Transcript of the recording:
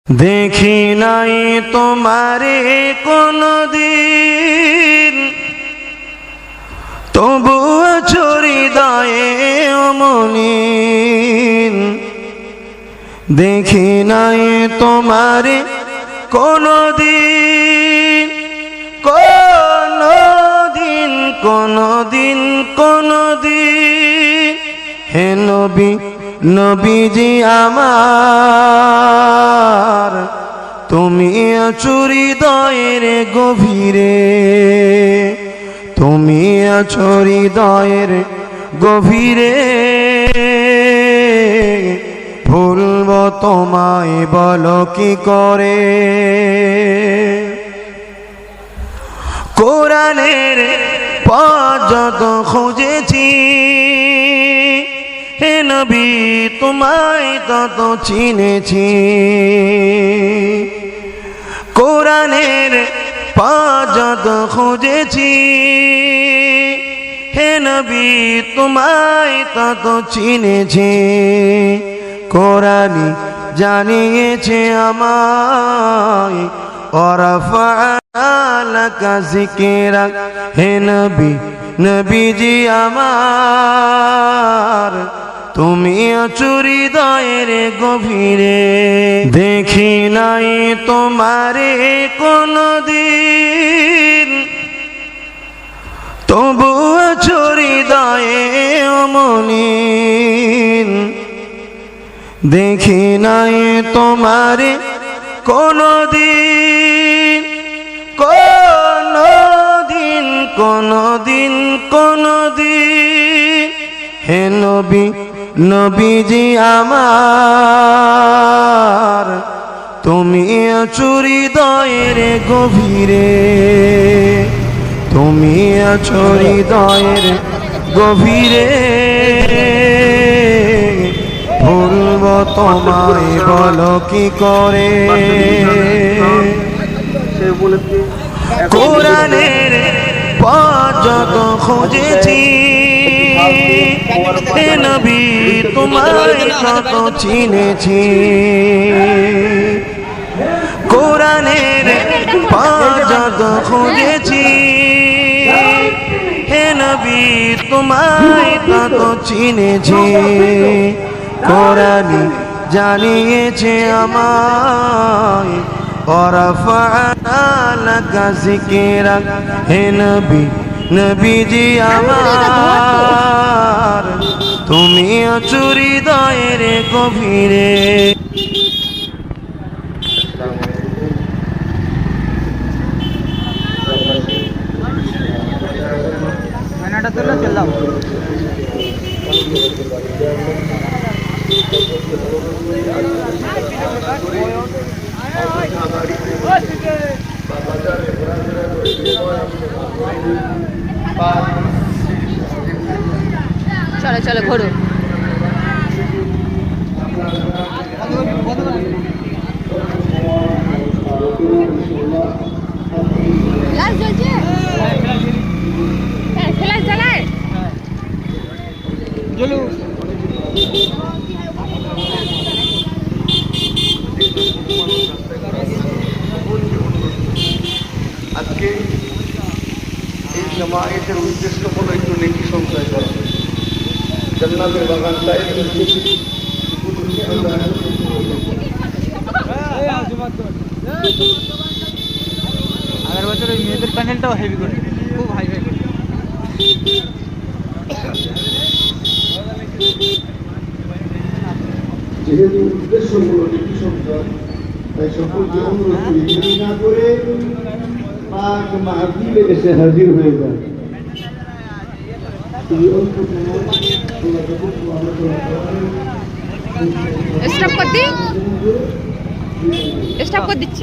দেখি নাই তোমারে কোনদিন, তবুও হৃদয়ে অমলিন। দেখি নাই তোমারে কোনদিন, কোনদিন কোনদিন কোনদিন। হে নবী, নবীজি আমার, তুমি আছো হৃদয়ের গভীরে, তুমি আছো হৃদয়ের গভীরে। ভুলব তোমায় বলো কি করে। কোরআনের পথ যত খুঁজেছি, হে নবী তোমায় তত চিনেছি। কোরআনের পথ যত খুঁজেছি, হে নবী তোমায় তত চিনেছি। কোরআনই জানিয়েছে আমায়, ওয়ারাফা'না লাকা যিকরাক। হে নবী, নবীজি আমার, তুমি আছো হৃদয়ের গভীরে। দেখি নাই তোমারে কোনদিন, তবুও আছো হৃদয়ে অমলিন। দেখি নাই তোমারে কোনদিন, কোনদিন কোনদিন কোনদিন। হে নবী, নবীজি আমার, তুমি আছো হৃদয়ের গভীরে, তুমি আছো হৃদয়ের গভীরে। ভুলব তোমায় বলো কি করে। কোরআনের পথ যত খুঁজেছি, হে নবী তোমায় তত চিনেছি। কোরআনের পথ যত খুঁজেছি, হে নবী তোমায় তত চিনেছি। কোরআনই জানিয়েছে আমায়, ওয়ারাফা'না লাকা যিকরাক। হে নবী, নবীজি আমার, তুমি আছো হৃদয়ের গভীরে। চলো চলো ঘোরো। আজকে এই জামায়াতের উদ্দেশ্য হলো একটু নেকি সঞ্চয় করা। জান্নাতের বাগানটায় আগের বছর ওই মেয়েদের প্যানেলটাও হেভি করে, খুব হাই ফাই করে। যেহেতু উদ্দেশ্য হলো নেকি সঞ্চয়, তাই সকলকে অনুরোধ করি দেরি না করে পাক মাহফিলে এসে হাজির হয়ে যায়। স্টপ করে দিচ্ছি।